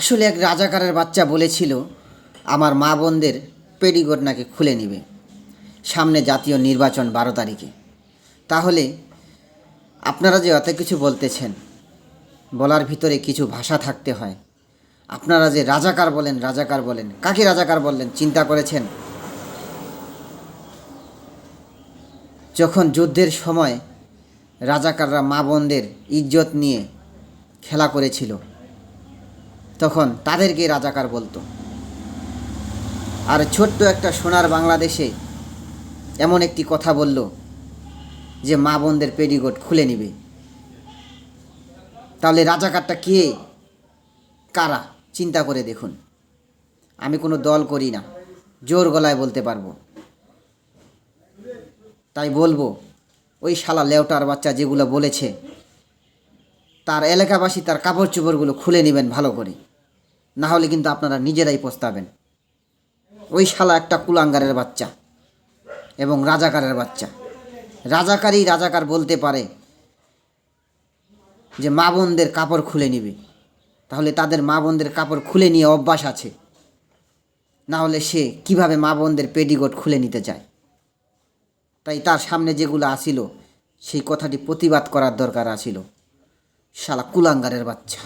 আসলে এক রাজাকারের বাচ্চা বলেছিল আমার মা বোনদের পেটিকোট নাকি খুলে নেবে সামনে জাতীয় নির্বাচন 12 তারিখে। তাহলে আপনারা যে এত কিছু বলতেছেন, বলার ভিতরে কিছু ভাষা থাকতে হয়। আপনারা যে রাজাকার বলেন, কাকে রাজাকার বললেন চিন্তা করেছেন? যখন যুদ্ধের সময় রাজাকাররা মা বোনদের ইজ্জত নিয়ে খেলা করেছিল, তখন তাদেরকে রাজাকার বলতো। আর ছোট্ট একটা সোনার বাংলাদেশে এমন একটি কথা বলল যে মা বোনদের পেটিকোট খুলে নেবে। তাহলে রাজাকারটা কে, কারা? চিন্তা করে দেখুন। আমি কোনো দল করি না, জোর গলায় বলতে পারবো। তাই বলবো, ওই শালা লেউটার বাচ্চা যেগুলো বলেছে, তার এলাকাবাসী তার কাপড় চোপড়গুলো খুলে নেবেন ভালো করে, না হলে কিন্তু আপনারা নিজেরাই পস্তাবেন। ওই শালা একটা কুলাঙ্গারের বাচ্চা এবং রাজাকারের বাচ্চা। রাজাকারই রাজাকার বলতে পারে যে মা বোনদের কাপড় খুলে নিবে, তাহলে তাদের মা বোনদের কাপড় খুলে নিয়ে অভ্যাস আছে, না হলে সে কিভাবে মা বোনদের পেটিকোট খুলে নিতে চায়? তাই তার সামনে যেগুলো আসিল সেই কথাটি প্রতিবাদ করার দরকার আছিল। শালা কুলাঙ্গারের বাচ্চা।